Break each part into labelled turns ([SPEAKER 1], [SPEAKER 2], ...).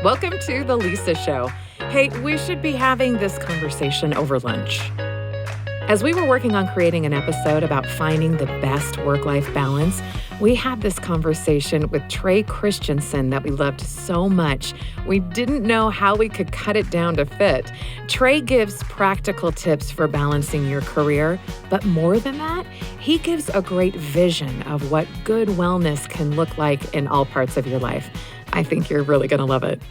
[SPEAKER 1] Welcome to The Lisa Show. Hey, we should be having this conversation over lunch. As we were working on creating an episode about finding the best work-life balance, we had this conversation with Treigh Christensen that we loved so much. We didn't know how we could cut it down to fit. Treigh gives practical tips for balancing your career, but more than that, he gives a great vision of what good wellness can look like in all parts of your life. I think you're really going to love it.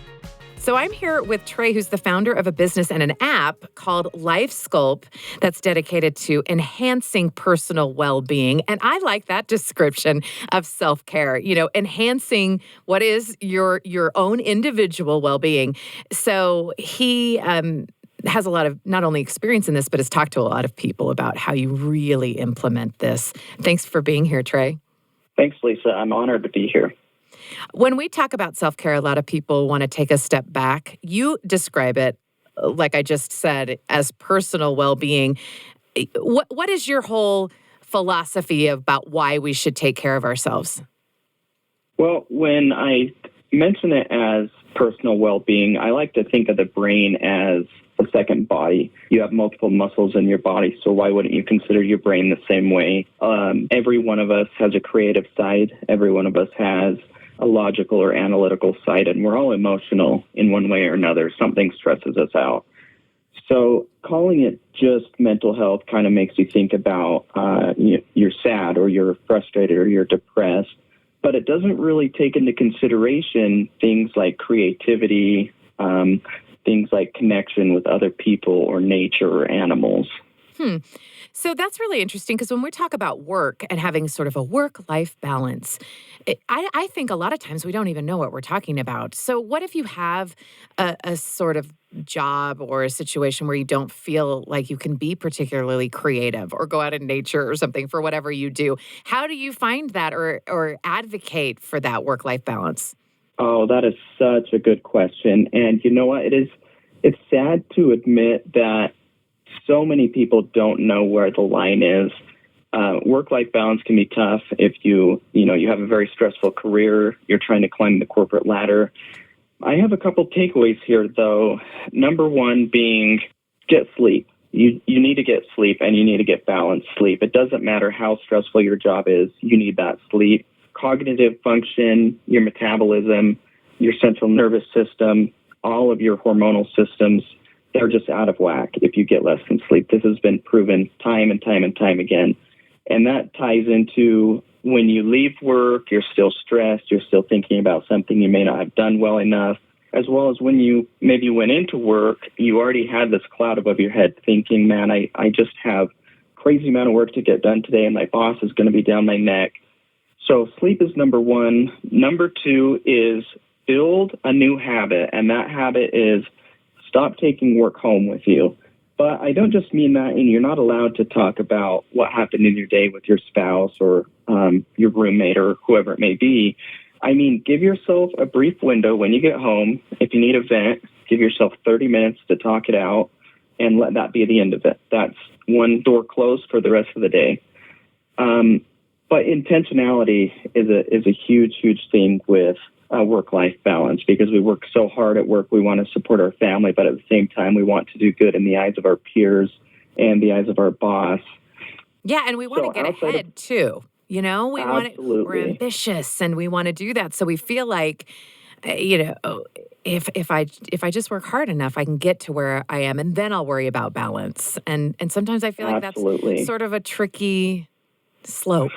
[SPEAKER 1] So I'm here with Treigh, who's the founder of a business and an app called Lyfe Sculpt that's dedicated to enhancing personal well-being. And I like that description of self-care, enhancing what is your own individual well-being. So he has a lot of not only experience in this, but has talked to a lot of people about how you really implement this. Thanks for being here, Treigh.
[SPEAKER 2] Thanks, Lisa. I'm honored to be here.
[SPEAKER 1] When we talk about self-care, a lot of people want to take a step back. You describe it, like I just said, as personal well-being. What is your whole philosophy about why we should take care of ourselves?
[SPEAKER 2] Well, when I mention it as personal well-being, I like to think of the brain as a second body. You have multiple muscles in your body, so why wouldn't you consider your brain the same way? Every one of us has a creative side. Every one of us has a logical or analytical side, and we're all emotional in one way or another. Something stresses us out. So calling it just mental health kind of makes you think about you're sad or you're frustrated or you're depressed, but it doesn't really take into consideration things like creativity, things like connection with other people or nature or animals.
[SPEAKER 1] So that's really interesting because when we talk about work and having sort of a work-life balance, I think a lot of times we don't even know what we're talking about. So what if you have a sort of job or a situation where you don't feel like you can be particularly creative or go out in nature or something for whatever you do? How do you find that or advocate for that work-life balance?
[SPEAKER 2] Oh, that is such a good question. And you know what? It's sad to admit that so many people don't know where the line is. Work-life balance can be tough if you have a very stressful career, you're trying to climb the corporate ladder. I have a couple takeaways here, though. Number one being get sleep. You need to get sleep, and you need to get balanced sleep. It doesn't matter how stressful your job is. You need that sleep. Cognitive function, your metabolism, your central nervous system, all of your hormonal systems, they're just out of whack if you get less than sleep. This has been proven time and time and time again. And that ties into when you leave work, you're still stressed, you're still thinking about something you may not have done well enough, as well as when you maybe went into work, you already had this cloud above your head thinking, man, I just have crazy amount of work to get done today and my boss is going to be down my neck. So sleep is number one. Number two is build a new habit, and that habit is stop taking work home with you. But I don't just mean that, and you're not allowed to talk about what happened in your day with your spouse or your roommate or whoever it may be. I mean, give yourself a brief window when you get home. If you need a vent, give yourself 30 minutes to talk it out and let that be the end of it. That's one door closed for the rest of the day. But intentionality is a huge, huge thing with work-life balance because we work so hard at work. We want to support our family, but at the same time, we want to do good in the eyes of our peers and the eyes of our boss.
[SPEAKER 1] Yeah, and we want to get ahead too. We're ambitious and we want to do that. So we feel like, if I just work hard enough, I can get to where I am, and then I'll worry about balance. And sometimes I feel like that's sort of a tricky slope.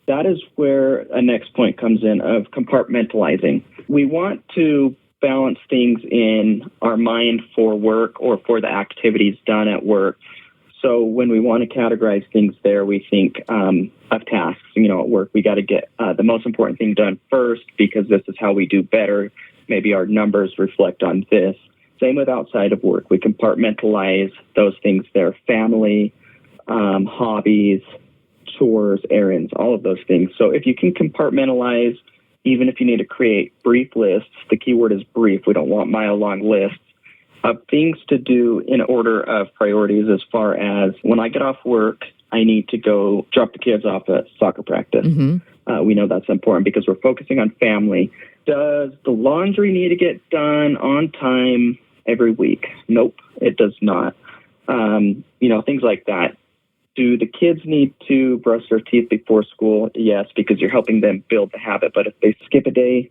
[SPEAKER 2] That is where a next point comes in of compartmentalizing. We want to balance things in our mind for work or for the activities done at work. So when we want to categorize things there, we think of tasks. At work, we got to get the most important thing done first because this is how we do better. Maybe our numbers reflect on this. Same with outside of work. We compartmentalize those things there. Family, hobbies, chores, errands, all of those things. So if you can compartmentalize, even if you need to create brief lists, the key word is brief. We don't want mile-long lists of things to do in order of priorities as far as when I get off work, I need to go drop the kids off at soccer practice. Mm-hmm. We know that's important because we're focusing on family. Does the laundry need to get done on time every week? Nope, it does not. Things like that. Do the kids need to brush their teeth before school? Yes, because you're helping them build the habit. But if they skip a day,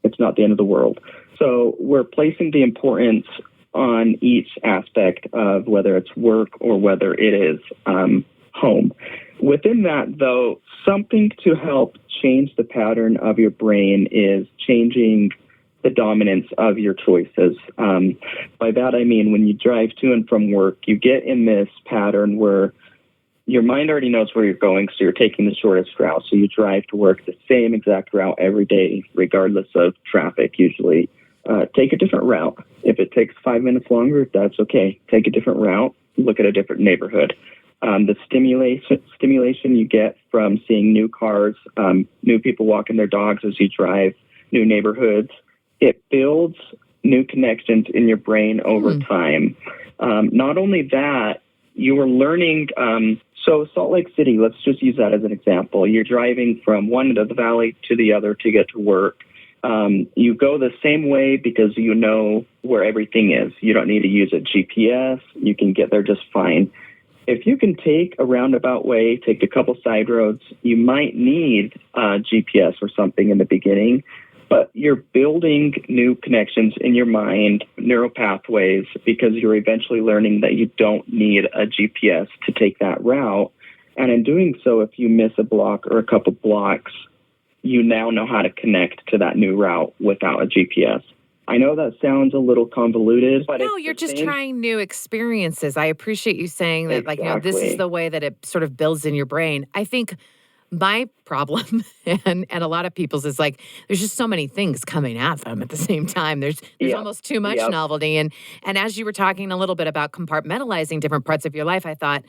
[SPEAKER 2] it's not the end of the world. So we're placing the importance on each aspect of whether it's work or whether it is home. Within that, though, something to help change the pattern of your brain is changing the dominance of your choices. By that, I mean when you drive to and from work, you get in this pattern where your mind already knows where you're going, so you're taking the shortest route. So you drive to work the same exact route every day, regardless of traffic, usually. Take a different route. If it takes 5 minutes longer, that's okay. Take a different route. Look at a different neighborhood. The stimulation you get from seeing new cars, new people walking their dogs as you drive, new neighborhoods, it builds new connections in your brain over time. Not only that, you are learning. So Salt Lake City, let's just use that as an example. You're driving from one end of the valley to the other to get to work. You go the same way because you know where everything is. You don't need to use a GPS. You can get there just fine. If you can take a roundabout way, take a couple side roads, you might need GPS or something in the beginning, but you're building new connections in your mind, neural pathways, because you're eventually learning that you don't need a GPS to take that route. And in doing so, if you miss a block or a couple blocks, you now know how to connect to that new route without a GPS. I know that sounds a little convoluted, but
[SPEAKER 1] no, you're just trying new experiences. I appreciate you saying that,
[SPEAKER 2] exactly.
[SPEAKER 1] This is the way that it sort of builds in your brain. I think my problem and a lot of people's is there's just so many things coming at them at the same time. There's almost too much novelty. And as you were talking a little bit about compartmentalizing different parts of your life, I thought,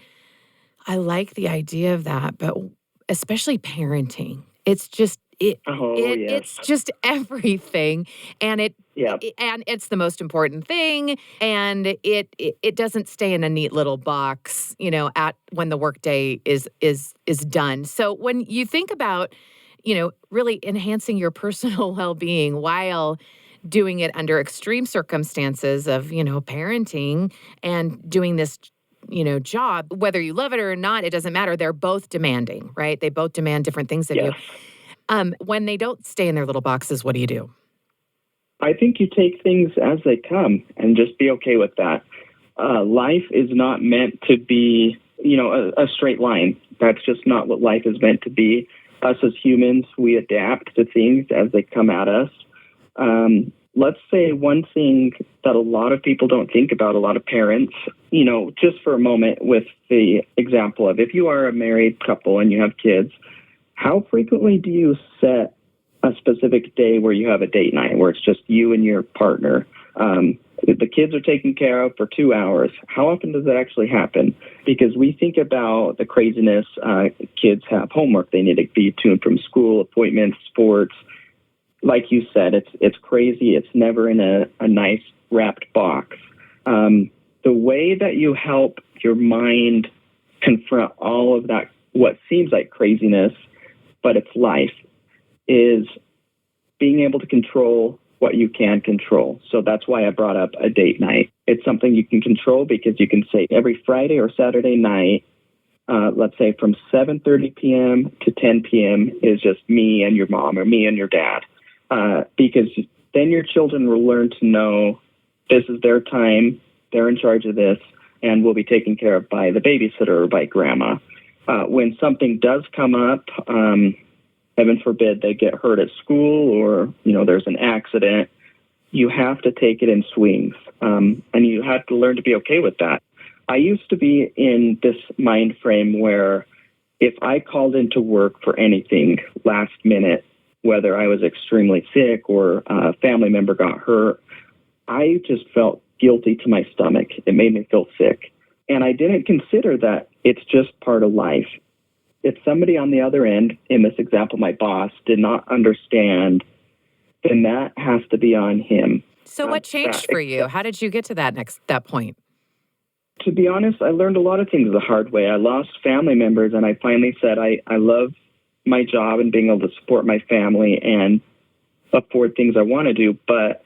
[SPEAKER 1] I like the idea of that, but especially parenting. It's just it's just everything, and and it's the most important thing, and it doesn't stay in a neat little box, at when the workday is done. So when you think about, really enhancing your personal well-being while doing it under extreme circumstances of, parenting and doing this job, whether you love it or not, it doesn't matter. They're both demanding, right? They both demand different things of you. When they don't stay in their little boxes, what do you do?
[SPEAKER 2] I think you take things as they come and just be okay with that. Life is not meant to be, a straight line. That's just not what life is meant to be. Us as humans, we adapt to things as they come at us. Let's say one thing that a lot of people don't think about, a lot of parents, just for a moment with the example of if you are a married couple and you have kids, how frequently do you set a specific day where you have a date night, where it's just you and your partner? The kids are taken care of for 2 hours. How often does that actually happen? Because we think about the craziness. Kids have homework. They need to be to and from school, appointments, sports. Like you said, it's crazy. It's never in a nice wrapped box. The way that you help your mind confront all of that, what seems like craziness, but it's life, is being able to control what you can control. So that's why I brought up a date night. It's something you can control because you can say every Friday or Saturday night, let's say from 7:30 p.m. to 10 p.m. is just me and your mom or me and your dad. Because then your children will learn to know this is their time, they're in charge of this, and will be taken care of by the babysitter or by grandma. When something does come up, heaven forbid they get hurt at school or, there's an accident, you have to take it in swings. And you have to learn to be okay with that. I used to be in this mind frame where if I called into work for anything last minute, whether I was extremely sick or a family member got hurt, I just felt guilty to my stomach. It made me feel sick. And I didn't consider that it's just part of life. If somebody on the other end, in this example, my boss, did not understand, then that has to be on him.
[SPEAKER 1] So what changed for you? How did you get to that point?
[SPEAKER 2] To be honest, I learned a lot of things the hard way. I lost family members, and I finally said I love my job and being able to support my family, and afford things I want to do, but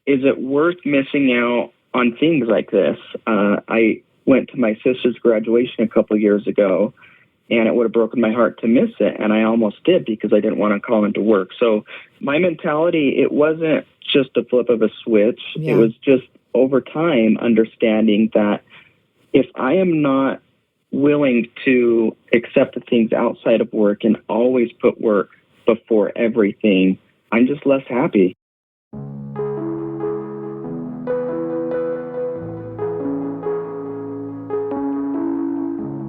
[SPEAKER 2] is it worth missing out on things like this? I went to my sister's graduation a couple years ago, and it would have broken my heart to miss it, and I almost did because I didn't want to call into work. So my mentality, it wasn't just a flip of a switch.
[SPEAKER 1] Yeah.
[SPEAKER 2] It was just over time understanding that if I am not willing to accept the things outside of work and always put work before everything, I'm just less happy.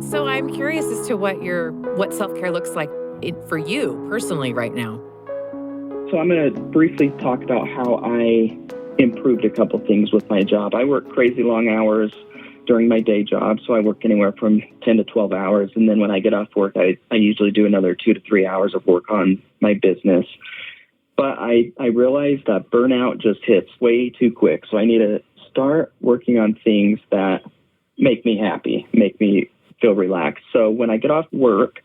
[SPEAKER 1] So I'm curious as to what self-care looks like for you personally right now.
[SPEAKER 2] So I'm going to briefly talk about how I improved a couple things with my job. I work crazy long hours during my day job, so I work anywhere from 10 to 12 hours. And then when I get off work, I usually do another 2 to 3 hours of work on my business. But I realized that burnout just hits way too quick. So I need to start working on things that make me happy, make me feel relaxed. So when I get off work,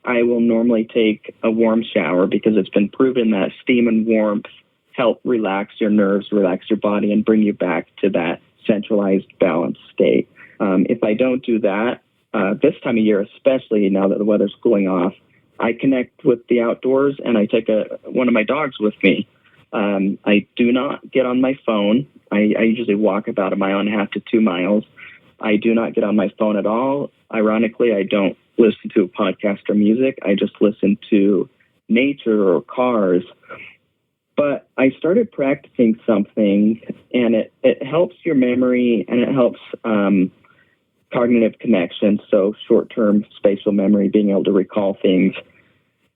[SPEAKER 2] I will normally take a warm shower because it's been proven that steam and warmth help relax your nerves, relax your body, and bring you back to that centralized, balanced state. If I don't do that, this time of year, especially now that the weather's cooling off, I connect with the outdoors and I take one of my dogs with me. I do not get on my phone. I usually walk about 1.5 to 2 miles. I do not get on my phone at all. Ironically, I don't listen to a podcast or music. I just listen to nature or cars. But I started practicing something, and it helps your memory and it helps cognitive connection, so short-term spatial memory, being able to recall things.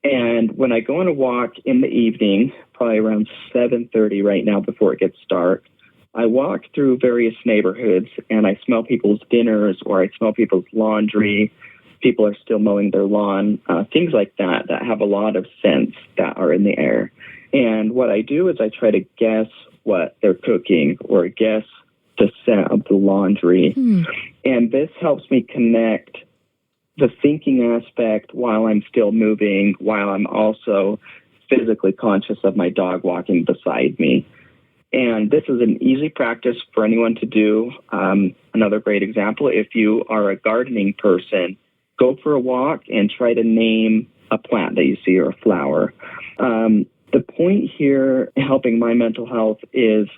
[SPEAKER 2] And when I go on a walk in the evening, probably around 7:30 right now before it gets dark, I walk through various neighborhoods and I smell people's dinners or I smell people's laundry. People are still mowing their lawn, things like that have a lot of scents that are in the air. And what I do is I try to guess what they're cooking or guess the scent of the laundry. And this helps me connect the thinking aspect while I'm still moving, while I'm also physically conscious of my dog walking beside me. And this is an easy practice for anyone to do. Another great example, if you are a gardening person, go for a walk and try to name a plant that you see or a flower. The point here, helping my mental health, is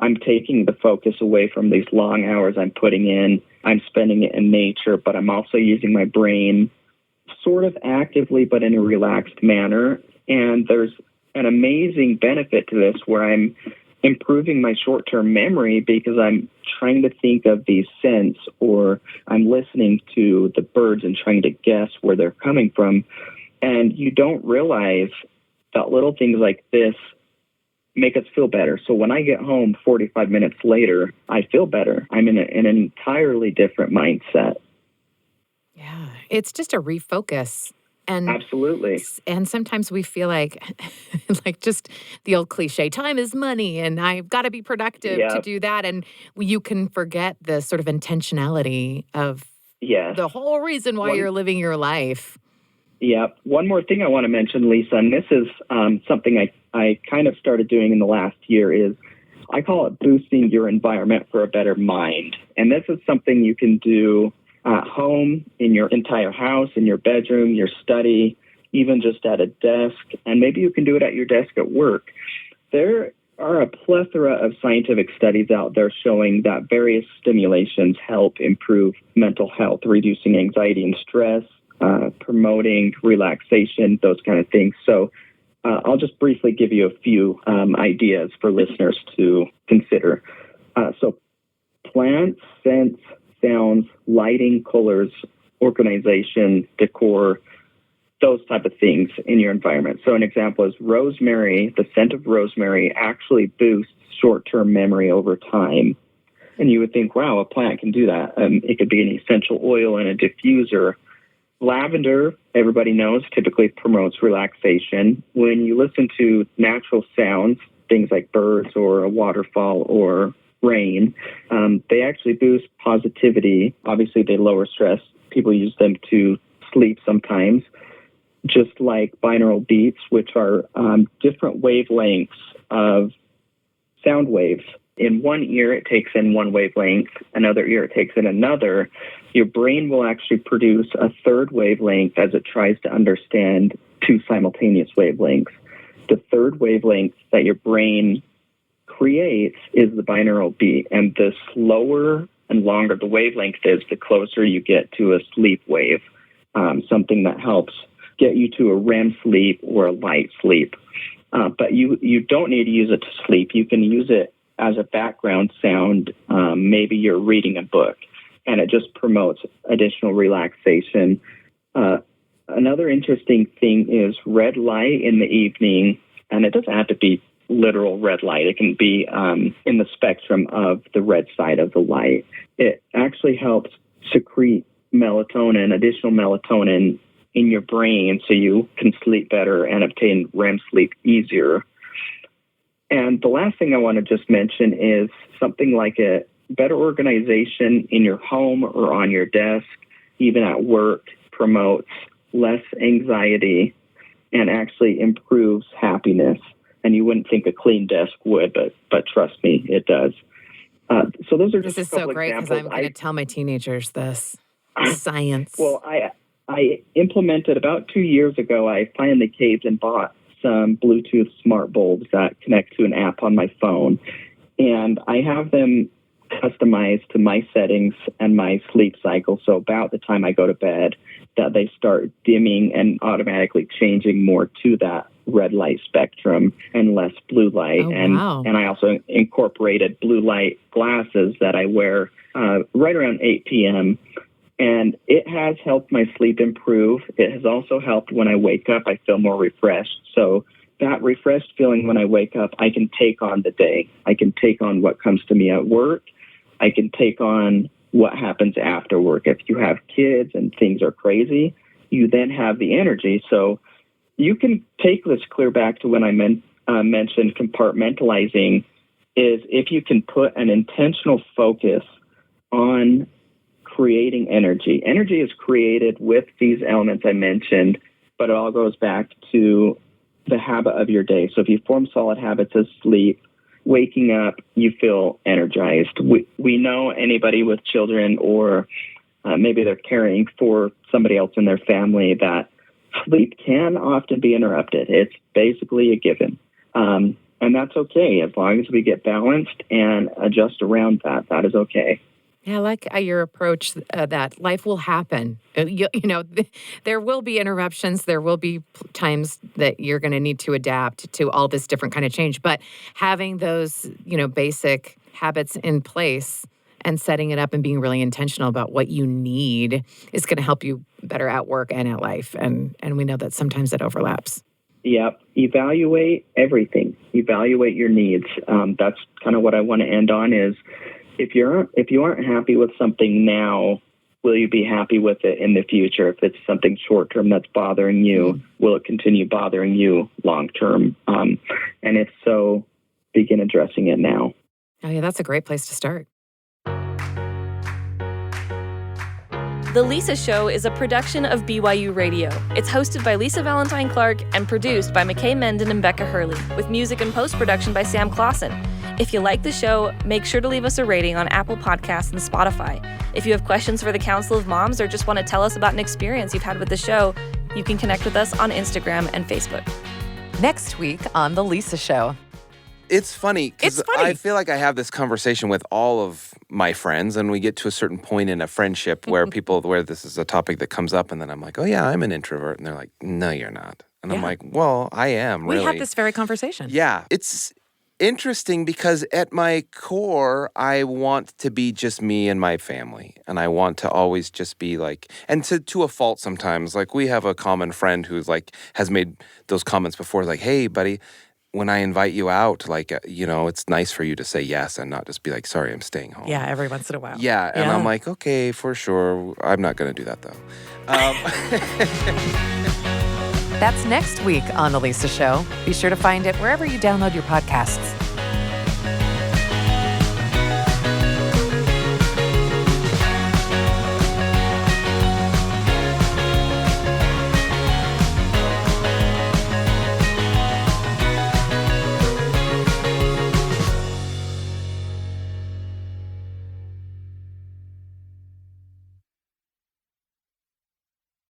[SPEAKER 2] I'm taking the focus away from these long hours I'm putting in. I'm spending it in nature, but I'm also using my brain sort of actively, but in a relaxed manner. And there's an amazing benefit to this where I'm improving my short-term memory because I'm trying to think of these scents, or I'm listening to the birds and trying to guess where they're coming from. And you don't realize that little things like this make us feel better. So when I get home 45 minutes later, I feel better. I'm in an entirely different mindset.
[SPEAKER 1] Yeah, it's just a refocus. And
[SPEAKER 2] absolutely.
[SPEAKER 1] And sometimes we feel like just the old cliche, time is money, and I've got to be productive to do that. And you can forget the sort of intentionality of the whole reason why you're living your life.
[SPEAKER 2] Yeah. One more thing I want to mention, Lisa, and this is something I kind of started doing in the last year, is I call it boosting your environment for a better mind. And this is something you can do at home, in your entire house, in your bedroom, your study, even just at a desk, and maybe you can do it at your desk at work. There are a plethora of scientific studies out there showing that various stimulations help improve mental health, reducing anxiety and stress, promoting relaxation, those kind of things. So I'll just briefly give you a few ideas for listeners to consider. So plants, scents, sounds, lighting, colors, organization, decor, those type of things in your environment. So an example is rosemary. The scent of rosemary actually boosts short-term memory over time. And you would think, wow, a plant can do that. It could be an essential oil in a diffuser. Lavender, everybody knows, typically promotes relaxation. When you listen to natural sounds, things like birds or a waterfall or rain, they actually boost positivity. Obviously, they lower stress. People use them to sleep sometimes. just like binaural beats, which are different wavelengths of sound waves. In one ear, it takes in one wavelength. Another ear, it takes in another. Your brain will actually produce a third wavelength as it tries to understand two simultaneous wavelengths. The third wavelength that your brain creates is the binaural beat. And the slower and longer the wavelength is, the closer you get to a sleep wave, something that helps get you to a REM sleep or a light sleep. But you don't need to use it to sleep. You can use it as a background sound. Maybe you're reading a book, and it just promotes additional relaxation. Another interesting thing is red light in the evening, and it doesn't have to be literal red light. It can be in the spectrum of the red side of the light. It actually helps secrete melatonin, additional melatonin in your brain, so you can sleep better and obtain REM sleep easier. And the last thing I want to just mention is something like a better organization in your home or on your desk, even at work, promotes less anxiety and actually improves happiness. And you wouldn't think a clean desk would, but trust me, it does. So those are just
[SPEAKER 1] this is
[SPEAKER 2] a couple
[SPEAKER 1] so great because
[SPEAKER 2] examples.
[SPEAKER 1] I'm going to tell my teenagers this. Science.
[SPEAKER 2] Well, I implemented about 2 years ago. I finally caved and bought some Bluetooth smart bulbs that connect to an app on my phone. And I have them customized to my settings and my sleep cycle. So about the time I go to bed, that they start dimming and automatically changing more to that red light spectrum and less blue light.
[SPEAKER 1] Oh, wow.
[SPEAKER 2] And I also incorporated blue light glasses that I wear right around 8 p.m. And it has helped my sleep improve. It has also helped when I wake up, I feel more refreshed. So that refreshed feeling when I wake up, I can take on the day. I can take on what comes to me at work. I can take on what happens after work. If you have kids and things are crazy, you then have the energy. So you can take this clear back to when I mentioned compartmentalizing, is if you can put an intentional focus on creating energy. Energy is created with these elements I mentioned, but it all goes back to the habit of your day. So if you form solid habits of sleep, waking up, you feel energized. We know anybody with children or maybe they're caring for somebody else in their family that sleep can often be interrupted. It's basically a given. And that's okay as long as we get balanced and adjust around that. That is okay.
[SPEAKER 1] Yeah, I like your approach that life will happen. There will be interruptions. There will be times that you're going to need to adapt to all this different kind of change. But having those, basic habits in place and setting it up and being really intentional about what you need is going to help you better at work and at life. And we know that sometimes it overlaps.
[SPEAKER 2] Yep. Evaluate everything. Evaluate your needs. That's kind of what I want to end on is, if you aren't happy with something now, will you be happy with it in the future? If it's something short term that's bothering you, will it continue bothering you long term? And if so, begin addressing it now.
[SPEAKER 1] Oh yeah, that's a great place to start.
[SPEAKER 3] The Lisa Show is a production of BYU Radio. It's hosted by Lisa Valentine Clark and produced by McKay Menden and Becca Hurley, with music and post-production by Sam Clausen. If you like the show, make sure to leave us a rating on Apple Podcasts and Spotify. If you have questions for the Council of Moms or just want to tell us about an experience you've had with the show, you can connect with us on Instagram and Facebook.
[SPEAKER 1] Next week on The Lisa Show.
[SPEAKER 4] It's funny because I feel like I have this conversation with all of my friends, and we get to a certain point in a friendship where this is a topic that comes up, and then I'm like, oh yeah, I'm an introvert. And they're like, no, you're not. And I'm like, well, I am, really.
[SPEAKER 1] We had this very conversation.
[SPEAKER 4] Yeah. It's interesting because at my core, I want to be just me and my family. And I want to always just be like, and to a fault sometimes, like we have a common friend who's like, has made those comments before, like, hey, buddy, when I invite you out, like, it's nice for you to say yes and not just be like, sorry, I'm staying home.
[SPEAKER 1] Yeah, every once in a while.
[SPEAKER 4] Yeah, and I'm like, okay, for sure. I'm not going to do that, though.
[SPEAKER 1] That's next week on The Lisa Show. Be sure to find it wherever you download your podcasts.